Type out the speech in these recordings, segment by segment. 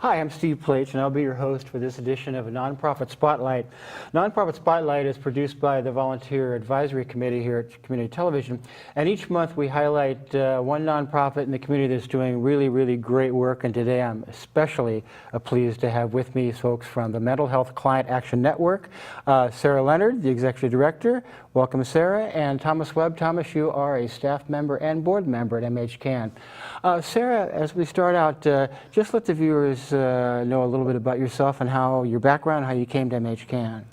Hi, I'm Steve Plach, and I'll be your host for this edition of Nonprofit Spotlight. Nonprofit Spotlight is produced by the Volunteer Advisory Committee here at Community Television, and each month we highlight one nonprofit in the community that's doing really great work, and today I'm especially pleased to have with me folks from the Mental Health Client Action Network, Sarah Leonard, the Executive Director. Welcome, Sarah, and Thomas Webb. Thomas, you are a staff member and board member at MHCAN. Sarah, as we start out, just let the viewers know a little bit about yourself and how your background, how you came to MHCAN.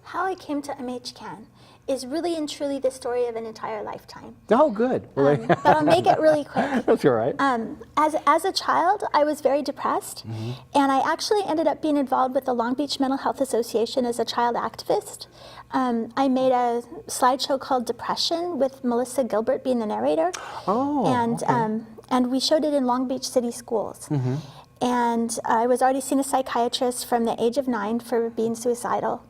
How I came to MHCAN is really and truly the story of an entire lifetime. Oh, good. But I'll make it really quick. That's all right. As a child, I was very depressed, and I actually ended up being involved with the Long Beach Mental Health Association as a child activist. I made a slideshow called Depression with Melissa Gilbert being the narrator. Oh, and okay. And we showed it in Long Beach City schools. And I was already seeing a psychiatrist from the age of 9 for being suicidal.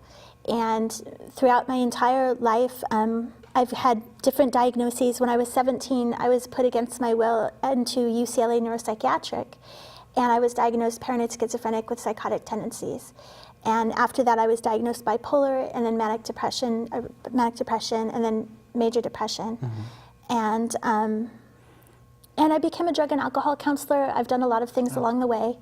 And throughout my entire life, I've had different diagnoses. When I was 17, I was put against my will into UCLA neuropsychiatric, and I was diagnosed paranoid schizophrenic with psychotic tendencies. And after that, I was diagnosed bipolar, and then manic depression, and then major depression. And I became a drug and alcohol counselor. I've done a lot of things along the way.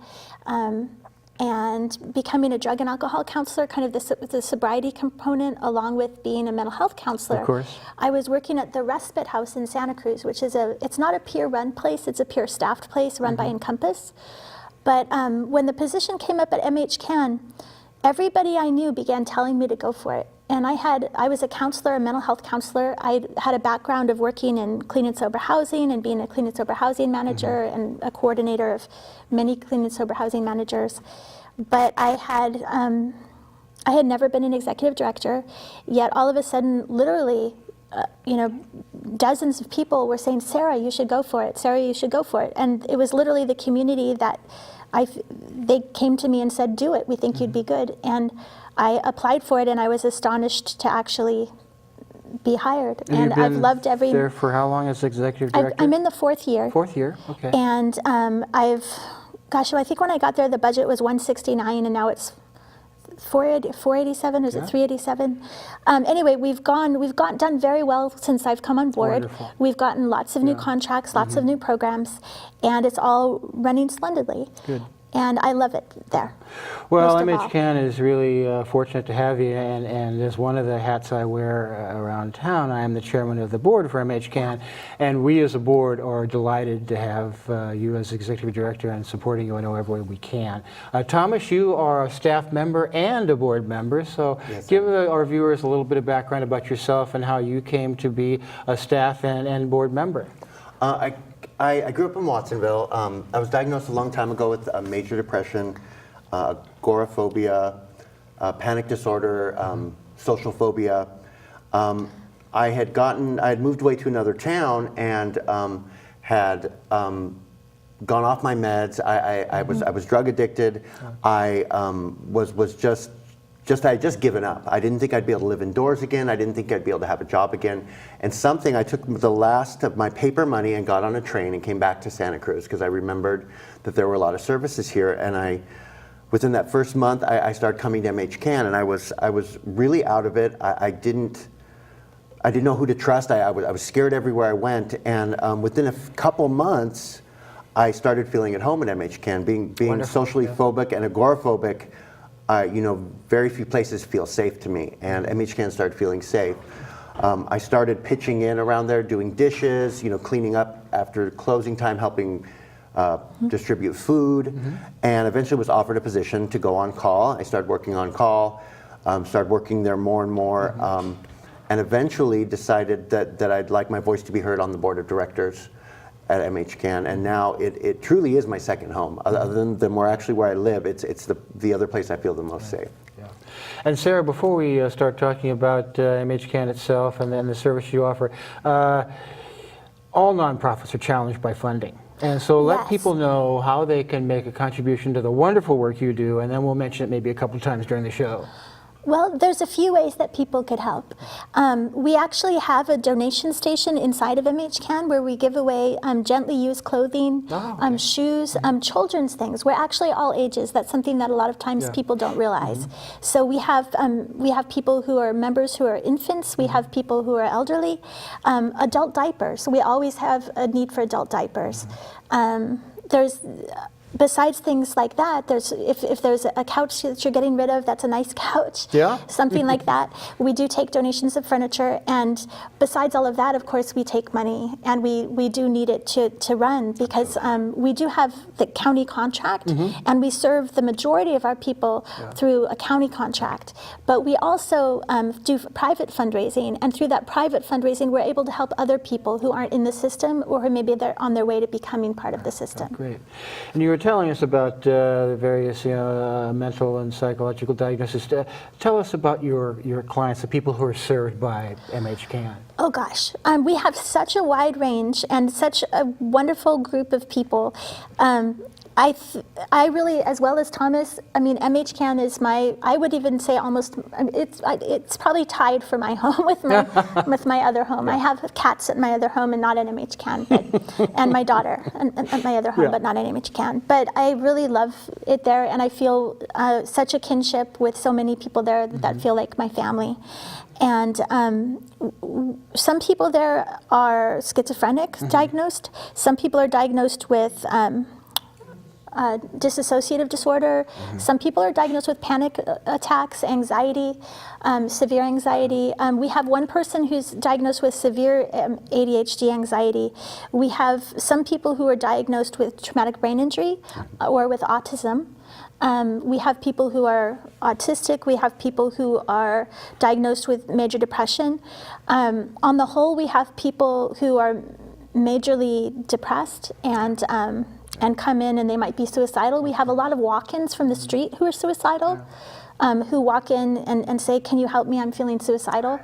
And becoming a drug and alcohol counselor, kind of the sobriety component, along with being a mental health counselor. Of course. I was working at the Respite House in Santa Cruz, which is it's not a peer-run place, it's a peer-staffed place run by Encompass. But when the position came up at MHCAN, everybody I knew began telling me to go for it. And I was a counselor, a mental health counselor. I had a background of working in clean and sober housing and being a clean and sober housing manager and a coordinator of many clean and sober housing managers. But I had never been an executive director, yet all of a sudden, literally, dozens of people were saying, Sarah, you should go for it. Sarah, you should go for it. And it was literally the community that they came to me and said, do it, we think you'd be good. And I applied for it, and I was astonished to actually be hired. And I've loved every... there for how long as executive director? I'm in the 4th year. 4th year, okay. And I think when I got there, the budget was 169, and now it's 487, is it 387? Anyway, we've done very well since I've come on board. Wonderful. We've gotten lots of new contracts, lots of new programs, and it's all running splendidly. Good. And I love it there. Well, MHCAN is really fortunate to have you, and as one of the hats I wear around town, I am the chairman of the board for MHCAN, and we as a board are delighted to have you as executive director and supporting you in whatever way we can. Thomas, you are a staff member and a board member, so yes, give our viewers a little bit of background about yourself and how you came to be a staff and board member. I grew up in Watsonville. I was diagnosed a long time ago with major depression, agoraphobia, panic disorder, social phobia. I had moved away to another town and had gone off my meds. I was drug addicted. I I had just given up. I didn't think I'd be able to live indoors again. I didn't think I'd be able to have a job again. And I took the last of my paper money and got on a train and came back to Santa Cruz because I remembered that there were a lot of services here. And within that first month, I started coming to MHCAN, and I was really out of it. I didn't know who to trust. I was scared everywhere I went. And within a couple months, I started feeling at home at MHCAN, being socially phobic and agoraphobic. Very few places feel safe to me, and MHCAN started feeling safe. I started pitching in around there, doing dishes, cleaning up after closing time, helping distribute food, and eventually was offered a position to go on call. I started working on call, started working there more and more, and eventually decided that I'd like my voice to be heard on the board of directors at MHCAN, and now it truly is my second home. Other than where I live, it's the other place I feel the most safe. Yeah. And Sarah, before we start talking about MHCAN itself and then the service you offer, all nonprofits are challenged by funding. And so let people know how they can make a contribution to the wonderful work you do, and then we'll mention it maybe a couple times during the show. Well, there's a few ways that people could help. We actually have a donation station inside of MHCAN where we give away gently used clothing, shoes, children's things. We're actually all ages. That's something that a lot of times people don't realize. So we have people who are members who are infants. We have people who are elderly. Adult diapers. We always have a need for adult diapers. Besides things like that, if there's a couch that you're getting rid of, that's a nice couch, something like that. We do take donations of furniture, and besides all of that, of course, we take money, and we do need it to run, because we do have the county contract, and we serve the majority of our people through a county contract. But we also do private fundraising, and through that private fundraising, we're able to help other people who aren't in the system, or who maybe they're on their way to becoming part of the system. Great. And you were telling us about the various mental and psychological diagnoses. Tell us about your clients, the people who are served by MHCAN. Oh gosh, we have such a wide range and such a wonderful group of people. I really, as well as Thomas, I mean, MHCAN is I would even say almost, it's probably tied for my home with my other home. I have cats at my other home and not at MHCAN, and my daughter at my other home, but not at MHCAN. But I really love it there, and I feel such a kinship with so many people there that feel like my family. And some people there are schizophrenic diagnosed. Some people are diagnosed with dissociative disorder. Some people are diagnosed with panic attacks, anxiety, severe anxiety. We have one person who's diagnosed with severe ADHD anxiety. We have some people who are diagnosed with traumatic brain injury or with autism. We have people who are autistic. We have people who are diagnosed with major depression. On the whole, we have people who are majorly depressed and come in and they might be suicidal. We have a lot of walk-ins from the street who are suicidal, who walk in and say, "Can you help me? I'm feeling suicidal."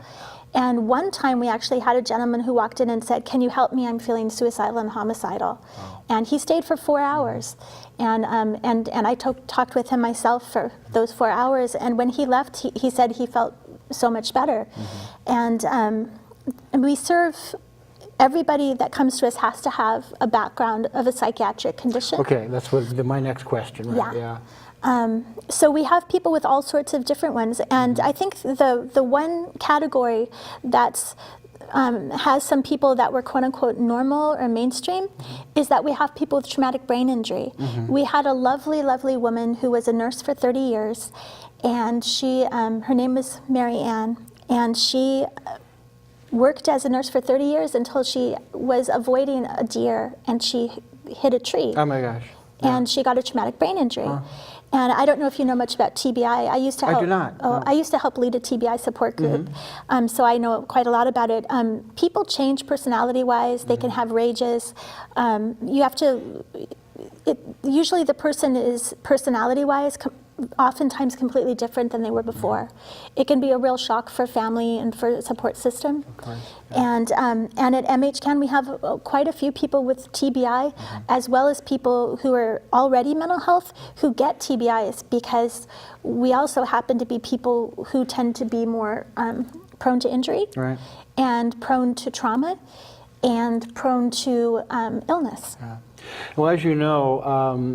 And one time we actually had a gentleman who walked in and said, "Can you help me? I'm feeling suicidal and homicidal." And he stayed for 4 hours. And I talked with him myself for those 4 hours. And when he left, he said he felt so much better. And we serve. Everybody that comes to us has to have a background of a psychiatric condition. Okay, that's my next question. Right? Yeah. So we have people with all sorts of different ones, and I think the one category that's has some people that were quote unquote normal or mainstream is that we have people with traumatic brain injury. We had a lovely, lovely woman who was a nurse for 30 years, and she her name was Mary Ann, and she worked as a nurse for 30 years until she was avoiding a deer and she hit a tree. Oh my gosh. And she got a traumatic brain injury. And I don't know if you know much about TBI. I used to help. I do not. No. I used to help lead a TBI support group, so I know quite a lot about it. People change personality-wise. They can have rages. You have to. Usually, the person is personality-wise oftentimes completely different than they were before. It can be a real shock for family and for the support system. And at MHCAN we have quite a few people with TBI, as well as people who are already mental health who get TBIs, because we also happen to be people who tend to be more prone to injury and prone to trauma and prone to illness. Well, as you know,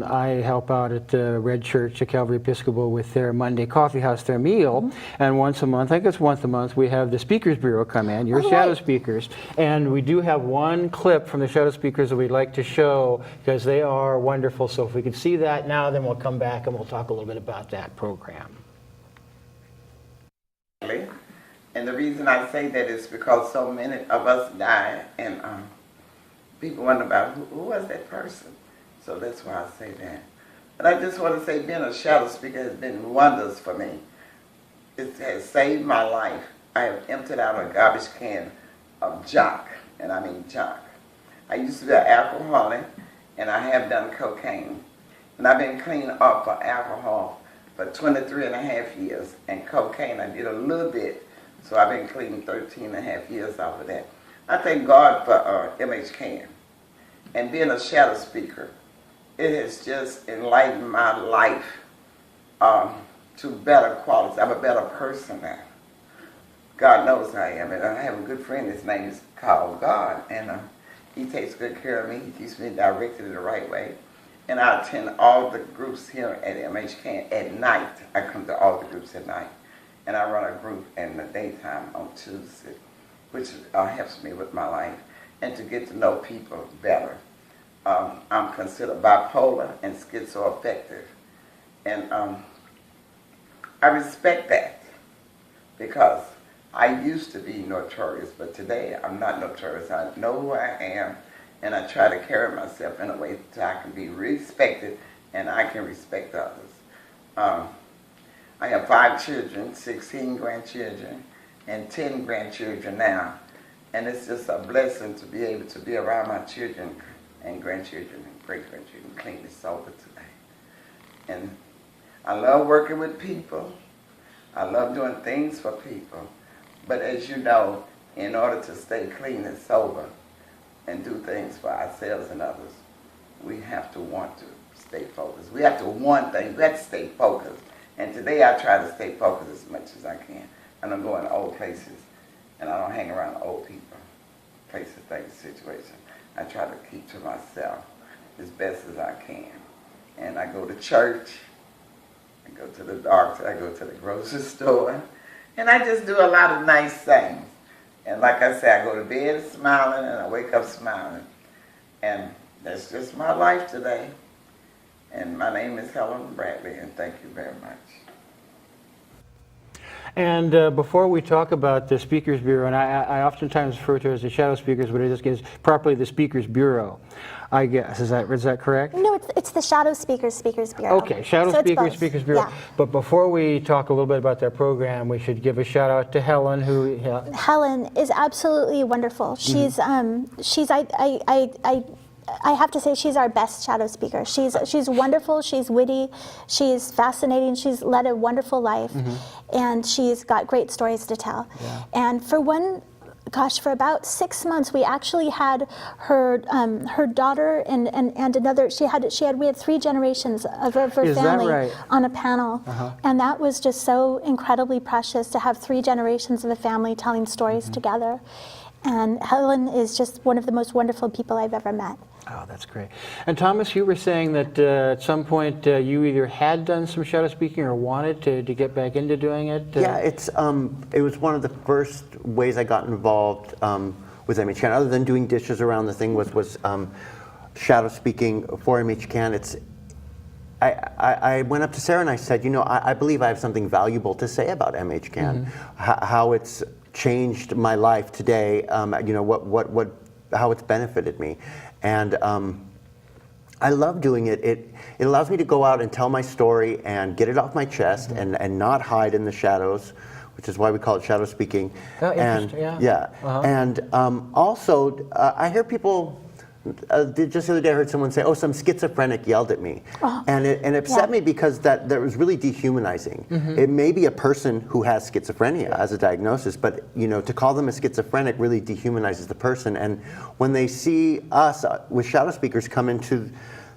I help out at the Red Church, the Calvary Episcopal, with their Monday coffee house, their meal. And once a month, I think it's once a month, we have the Speakers Bureau come in, your shadow speakers. And we do have one clip from the shadow speakers that we'd like to show because they are wonderful. So if we could see that now, then we'll come back and we'll talk a little bit about that program. And the reason I say that is because so many of us die, and people wonder about who was that person. So that's why I say that. But I just want to say being a shadow speaker has been wonders for me. It has saved my life. I have emptied out a garbage can of junk, and I mean junk. I used to be an alcoholic, and I have done cocaine. And I've been clean up for alcohol for 23 and a half years, and cocaine I did a little bit. So I've been clean 13 and a half years off of that. I thank God for MHCAN. And being a shadow speaker, it has just enlightened my life. to better qualities. I'm a better person now. God knows I am, and I have a good friend. His name is called God, and he takes good care of me. He keeps me directed in the right way. And I attend all the groups here at MHCAN at night. I come to all the groups at night. And I run a group in the daytime on Tuesday, which helps me with my life and to get to know people better. I'm considered bipolar and schizoaffective. And I respect that because I used to be notorious, but today I'm not notorious. I know who I am, and I try to carry myself in a way that I can be respected and I can respect others. I have 5 children, 16 grandchildren, and 10 grandchildren now. And it's just a blessing to be able to be around my children and grandchildren and great-grandchildren, clean and sober today. And I love working with people. I love doing things for people. But as you know, in order to stay clean and sober and do things for ourselves and others, we have to want to stay focused. We have to want things. We have to stay focused. And today I try to stay focused as much as I can. I don't go in old places, and I don't hang around old people, places, things, situations. I try to keep to myself as best as I can. And I go to church, I go to the doctor, I go to the grocery store, and I just do a lot of nice things. And like I say, I go to bed smiling, and I wake up smiling. And that's just my life today. And my name is Helen Bradley, and thank you very much. And before we talk about the Speakers Bureau, and I oftentimes refer to it as the shadow speakers, but it is properly the Speakers Bureau, I guess. Is that correct? No, it's the Shadow Speakers Bureau. Okay, Shadow So it's Speakers, both. Speakers Bureau. Yeah. But before we talk a little bit about their program, we should give a shout out to Helen, who... Helen is absolutely wonderful. She's I have to say she's our best shadow speaker. She's wonderful, she's witty, she's fascinating, she's led a wonderful life, and she's got great stories to tell. Yeah. And for about 6 months, we actually had her daughter and another. We had 3 generations of her Is that family right? on a panel, and that was just so incredibly precious to have 3 generations of the family telling stories together. And Helen is just one of the most wonderful people I've ever met. Oh, that's great. And Thomas, you were saying that at some point you either had done some shadow speaking or wanted to get back into doing it? Yeah, it was one of the first ways I got involved with MHCAN, other than doing dishes around the thing, was shadow speaking for MHCAN. I went up to Sarah and I said, I believe I have something valuable to say about MHCAN, how it's changed my life today, how it's benefited me. And I love doing it. It allows me to go out and tell my story and get it off my chest and not hide in the shadows, which is why we call it shadow speaking. Oh, and interesting, yeah. And also, I hear people, just the other day I heard someone say, some schizophrenic yelled at me. And it upset me because that was really dehumanizing. It may be a person who has schizophrenia as a diagnosis, but to call them a schizophrenic really dehumanizes the person. And when they see us with shadow speakers come into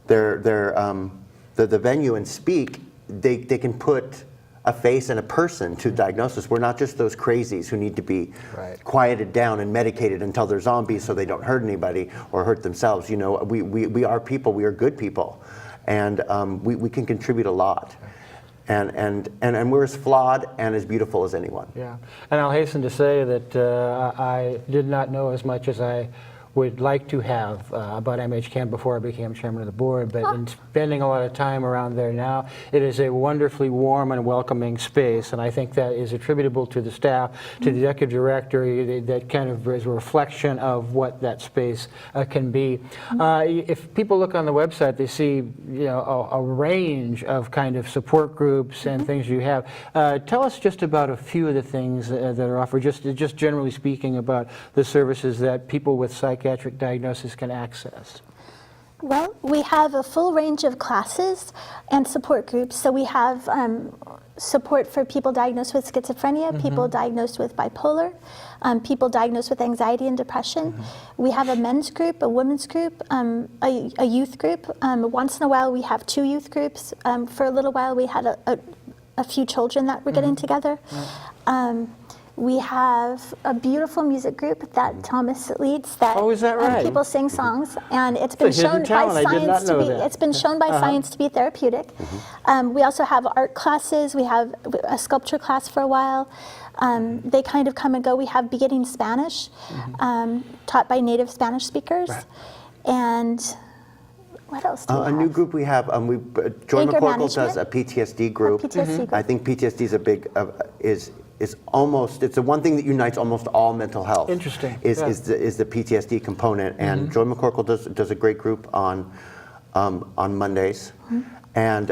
the venue and speak, they can put a face and a person to diagnosis. We're not just those crazies who need to be quieted down and medicated until they're zombies so they don't hurt anybody or hurt themselves. We are people. We are good people, and we can contribute a lot. And we're as flawed and as beautiful as anyone. Yeah, and I'll hasten to say that I did not know as much as I would like to have about MHCAN before I became chairman of the board, but in spending a lot of time around there now, it is a wonderfully warm and welcoming space, and I think that is attributable to the staff, to the executive director. That kind of is a reflection of what that space can be. If people look on the website, they see a range of kind of support groups and things you have. Tell us just about a few of the things that are offered, just generally speaking about the services that people with psychiatric diagnosis can access. Well, we have a full range of classes and support groups. So we have support for people diagnosed with schizophrenia, people diagnosed with bipolar, people diagnosed with anxiety and depression. We have a men's group, a women's group, a youth group. Once in a while we have 2 youth groups. For a little while we had a a few children that were getting together. We have a beautiful music group that Thomas leads. That, Oh, is that right? people sing songs, and it's been It's a hidden shown by talent. I did not science to know be. that. It's been shown by science to be therapeutic. We also have art classes. We have a sculpture class for a while. They kind of come and go. We have beginning Spanish, taught by native Spanish speakers, Right. and what else do we A have? new group we have, Joy Anger McCorkle does management. a PTSD group. PTSD group. I think PTSD is a big, is almost, it's the one thing that unites almost all mental health. Interesting, Is, yeah. is the PTSD component. And Joy McCorkle does a great group on Mondays. And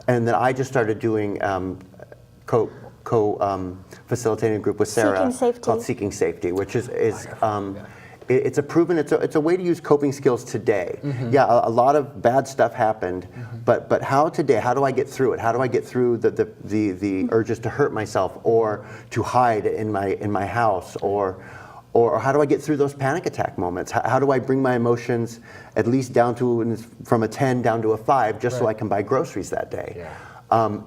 then I just started doing facilitating a group with Sarah Seeking Safety. called Seeking Safety, which is it's a proven, it's a way to use coping skills today. Yeah, a lot of bad stuff happened, but how today, how do I get through it? How do I get through the urges to hurt myself or to hide in my house, or how do I get through those panic attack moments? How do I bring my emotions at least down to, from a 10 down to a 5, just so I can buy groceries that day? Yeah.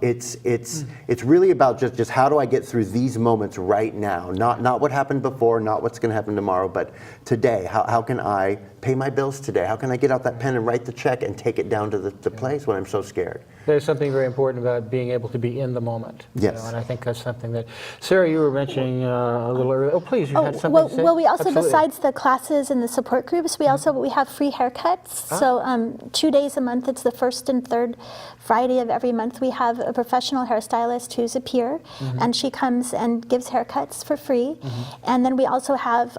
It's really about just how do I get through these moments right now, not what happened before, not what's going to happen tomorrow, but today. How can I pay my bills today? How can I get out that pen and write the check and take it down to the place when I'm so scared? There's something very important about being able to be in the moment. Yes. And I think that's something that, Sarah, you were mentioning a little earlier. Oh, please, you had something to say? Well, we also, Absolutely. besides the classes and the support groups, we have free haircuts. So 2 days a month, it's the first and third Friday of every month, we have a professional hairstylist who's a peer, and she comes and gives haircuts for free. And then we also have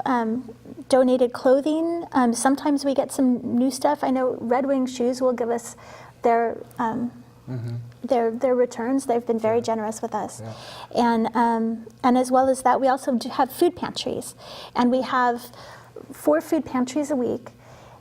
donated clothing. Sometimes we get some new stuff. I know Red Wing Shoes will give us their returns. They've been very generous with us. And as well as that, we also do have food pantries. And we have 4 food pantries a week.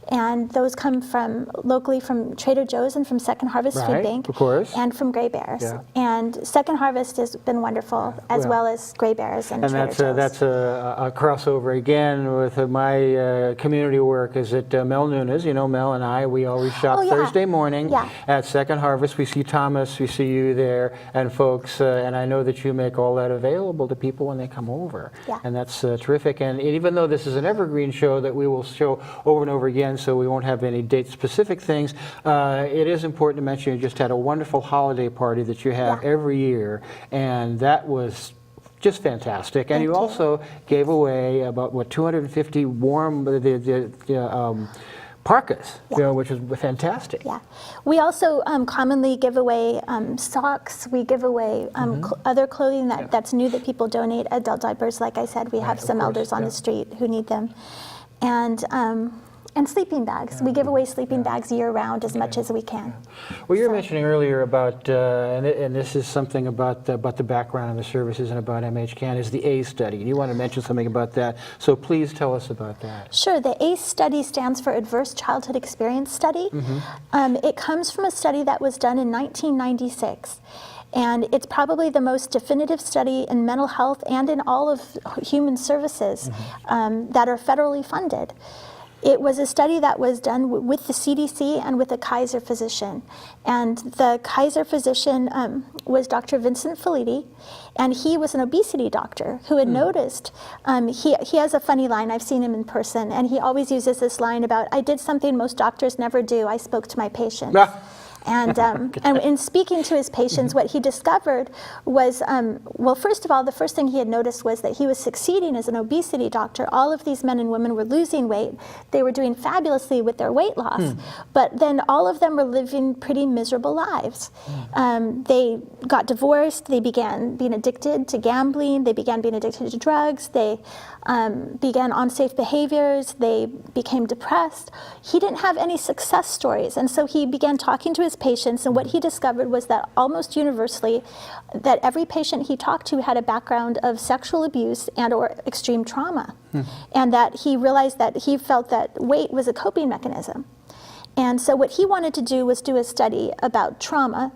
And those come from locally from Trader Joe's and from Second Harvest Food Right, Bank. of course. And from Gray Bears. Yeah. And Second Harvest has been wonderful, as well as Gray Bears and Trader Joe's. That's a crossover again with my community work. Is that Mel Nunes? You know, Mel and I, we always shop Thursday morning at Second Harvest. We see Thomas, we see you there, and folks, and I know that you make all that available to people when they come over. Yeah. And that's terrific. And even though this is an evergreen show that we will show over and over again, so we won't have any date-specific things, it is important to mention you just had a wonderful holiday party that you have every year, and that was just fantastic. And Thank you you. also gave away about, 250 warm parkas, you know, which is fantastic. Yeah. We also commonly give away socks. We give away other clothing that's new that people donate. Adult diapers, like I said, we have some elders on the street who need them. And sleeping bags. We give away sleeping bags year-round as much as we can. Well, you were mentioning earlier about, and this is something about the background of the services and about MHCAN, is the ACE study. And you want to mention something about that, so please tell us about that. Sure. The ACE study stands for Adverse Childhood Experience Study. It comes from a study that was done in 1996. And it's probably the most definitive study in mental health and in all of human services that are federally funded. It was a study that was done with the CDC and with a Kaiser physician. And the Kaiser physician was Dr. Vincent Felitti, and he was an obesity doctor who had noticed, he has a funny line, I've seen him in person, and he always uses this line about, I did something most doctors never do, I spoke to my patients. And in speaking to his patients, what he discovered was, well, first of all, the first thing he had noticed was that he was succeeding as an obesity doctor. All of these men and women were losing weight. They were doing fabulously with their weight loss. But then all of them were living pretty miserable lives. They got divorced. They began being addicted to gambling. They began being addicted to drugs. They began unsafe behaviors. They became depressed. He didn't have any success stories. And so he began talking to his patients, and what he discovered was that almost universally, that every patient he talked to had a background of sexual abuse and or extreme trauma. And that he realized that he felt that weight was a coping mechanism. And so what he wanted to do was do a study about trauma,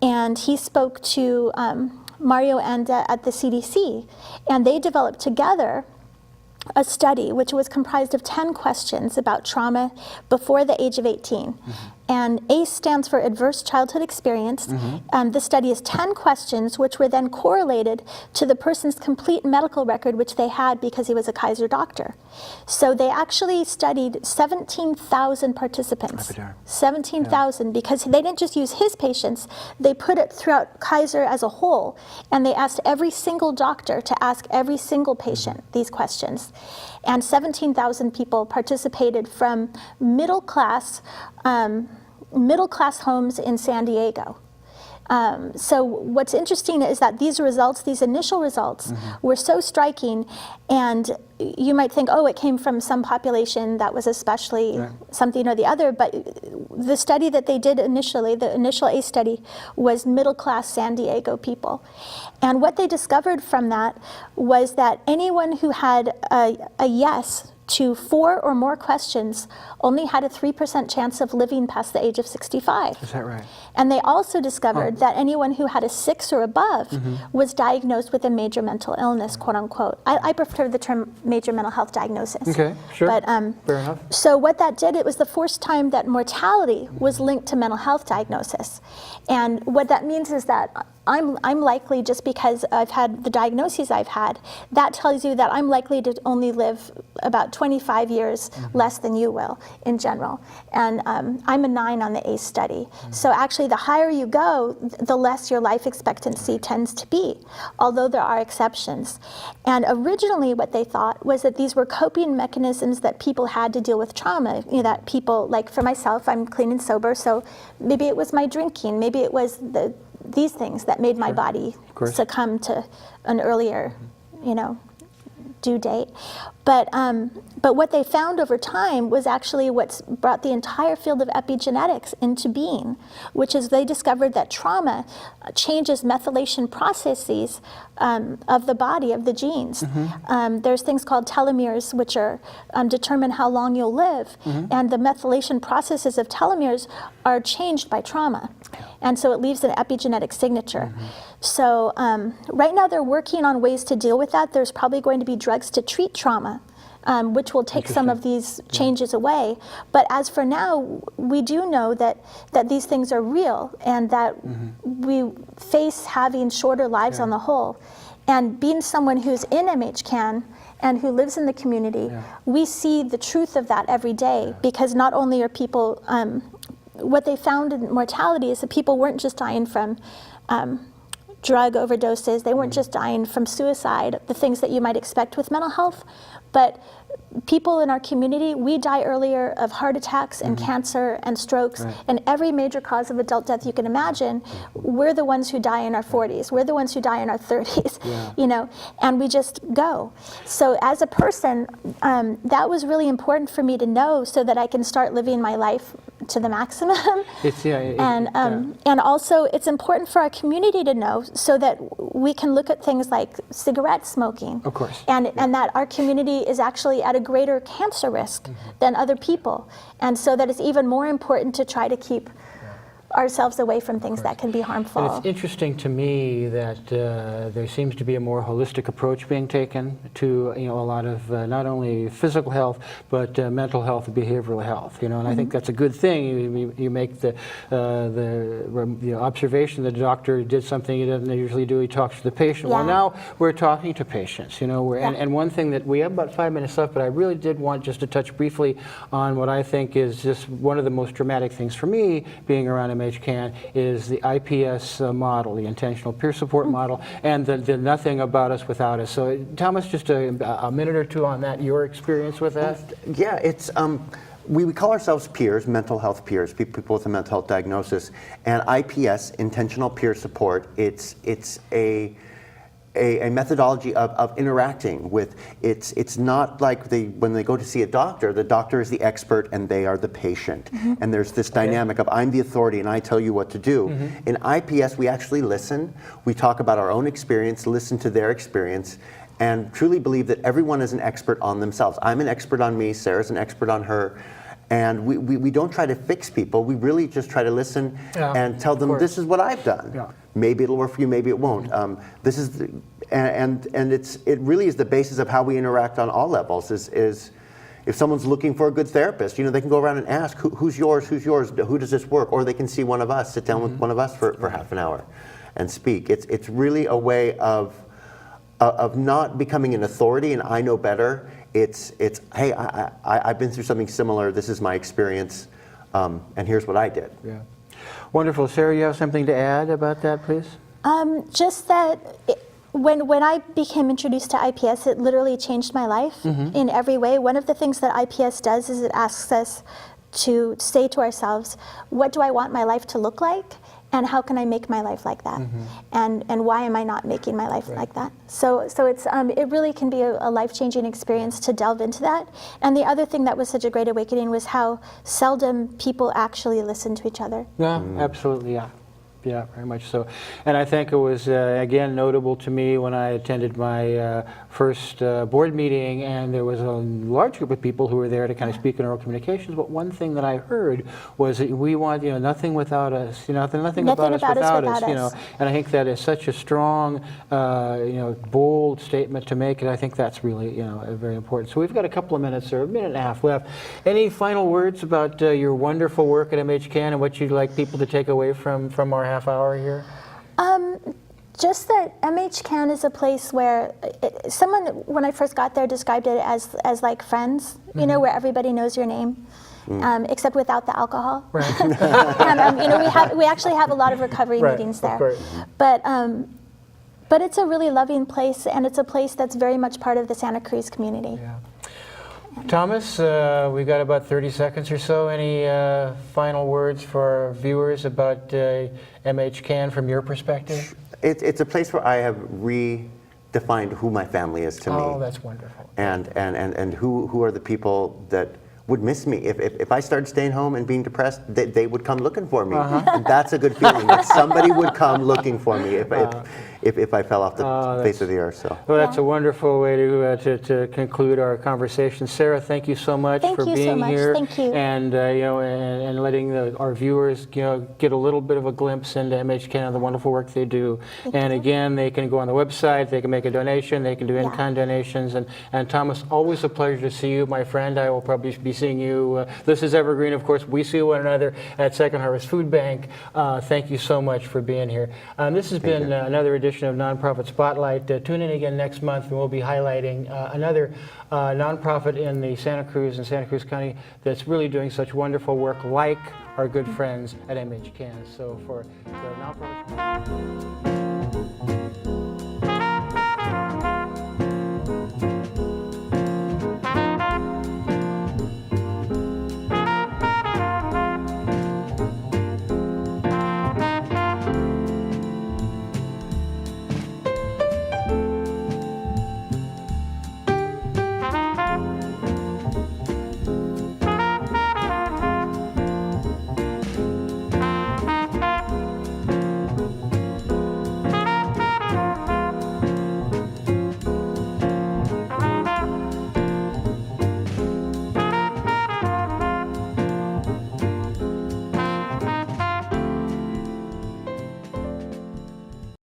and he spoke to Mario Anda at the CDC, and they developed together a study which was comprised of 10 questions about trauma before the age of 18. And ACE stands for Adverse Childhood Experience. The study is 10 questions, which were then correlated to the person's complete medical record, which they had because he was a Kaiser doctor. So they actually studied 17,000 participants. 17,000, because they didn't just use his patients, they put it throughout Kaiser as a whole, and they asked every single doctor to ask every single patient these questions. And 17,000 people participated from middle class homes in San Diego. So what's interesting is that these results, these initial results, were so striking, and you might think, oh, it came from some population that was especially something or the other, but the study that they did initially, the initial ACE study, was middle-class San Diego people. And what they discovered from that was that anyone who had a yes to 4 or more questions only had a 3% chance of living past the age of 65. Is that right? And they also discovered that anyone who had a 6 or above was diagnosed with a major mental illness, quote unquote. I prefer the term major mental health diagnosis. Okay, sure. But, fair enough. So what that did, it was the first time that mortality was linked to mental health diagnosis. And what that means is that I'm likely, just because I've had the diagnoses I've had, that tells you that I'm likely to only live about 25 years less than you will in general. And I'm a 9 on the ACE study. So actually the higher you go, the less your life expectancy tends to be, although there are exceptions. And originally what they thought was that these were coping mechanisms that people had to deal with trauma. You know, that people, like for myself, I'm clean and sober, so maybe it was my drinking, maybe it was these things that made my body succumb to an earlier, due date. But what they found over time was actually what's brought the entire field of epigenetics into being, which is they discovered that trauma changes methylation processes of the body, of the genes. There's things called telomeres, which are determine how long you'll live, and the methylation processes of telomeres are changed by trauma. And so it leaves an epigenetic signature. So right now they're working on ways to deal with that. There's probably going to be drugs to treat trauma, which will take some of these changes away. But as for now, we do know that these things are real, and that we face having shorter lives on the whole. And being someone who's in MHCAN and who lives in the community, we see the truth of that every day, because not only are people, what they found in mortality is that people weren't just dying from drug overdoses, they weren't just dying from suicide, the things that you might expect with mental health, but people in our community, we die earlier of heart attacks and cancer and strokes and every major cause of adult death you can imagine. We're the ones who die in our 40s. We're the ones who die in our 30s, and we just go. So as a person, that was really important for me to know so that I can start living my life to the maximum. And also it's important for our community to know so that we can look at things like cigarette smoking. Of course. And that our community is actually at a greater cancer risk than other people. And so that it's even more important to try to keep ourselves away from things that can be harmful. And it's interesting to me that there seems to be a more holistic approach being taken to a lot of not only physical health but mental health and behavioral health. And I think that's a good thing. You make the observation that the doctor did something he doesn't usually do. He talks to the patient. Well, now we're talking to patients. And one thing that we have about 5 minutes left, but I really did want just to touch briefly on what I think is just one of the most dramatic things for me being around MHCAN is the IPS model, the intentional peer support model, and the nothing about us without us. So Thomas, just a minute or two on that, your experience with that? Yeah, it's we call ourselves peers, mental health peers, people with a mental health diagnosis, and IPS, intentional peer support. It's a methodology of interacting with, it's not like when they go to see a doctor, the doctor is the expert and they are the patient. And there's this dynamic of I'm the authority and I tell you what to do. In IPS, we actually listen, we talk about our own experience, listen to their experience, and truly believe that everyone is an expert on themselves. I'm an expert on me, Sarah's an expert on her. And we don't try to fix people, we really just try to listen and tell them this is what I've done. Maybe it'll work for you, maybe it won't. This is, and it really is the basis of how we interact on all levels. if someone's looking for a good therapist, they can go around and ask, who's yours, who does this work? Or they can see one of us, sit down with one of us for half an hour and speak. It's really a way of not becoming an authority and I know better. It's hey, I've been through something similar, this is my experience, and here's what I did. Yeah. Wonderful. Sarah, you have something to add about that, please? Just that when I became introduced to IPS, it literally changed my life in every way. One of the things that IPS does is it asks us to say to ourselves, what do I want my life to look like? And how can I make my life like that? And why am I not making my life like that? So it's it really can be a life-changing experience to delve into that. And the other thing that was such a great awakening was how seldom people actually listen to each other. Yeah, absolutely, yeah. Yeah, very much so. And I think it was, again, notable to me when I attended my first board meeting, and there was a large group of people who were there to kind of speak in oral communications. But one thing that I heard was that we want, nothing without us, nothing about us without us, And I think that is such a strong, bold statement to make, and I think that's really, very important. So we've got a couple of minutes, or a minute and a half left. Any final words about your wonderful work at MHCAN and what you'd like people to take away from our half hour here? Just that MHCAN is a place where someone, when I first got there, described it as like friends, where everybody knows your name, except without the alcohol. Right. And we actually have a lot of recovery meetings there. Of course. But it's a really loving place, and it's a place that's very much part of the Santa Cruz community. Yeah. Thomas, we've got about 30 seconds or so. Any final words for our viewers about MHCAN from your perspective? It's a place where I have redefined who my family is to me. Oh, that's wonderful. And who are the people that would miss me. If I started staying home and being depressed, they would come looking for me. And that's a good feeling, that somebody would come looking for me if I fell off the face of the earth. So. Well, that's a wonderful way to conclude our conversation. Sarah, thank you so much for being here. Thank you. And and letting our viewers get a little bit of a glimpse into MHCAN and the wonderful work they do. And again, they can go on the website, they can make a donation, they can do in-kind donations. And Thomas, always a pleasure to see you, my friend. I will probably be seeing you. This is Evergreen, of course. We see one another at Second Harvest Food Bank. Thank you so much for being here. This has been another edition of Nonprofit Spotlight. Tune in again next month, and we'll be highlighting another nonprofit in the Santa Cruz and Santa Cruz County that's really doing such wonderful work, like our good friends at MHCAN. So for the nonprofit.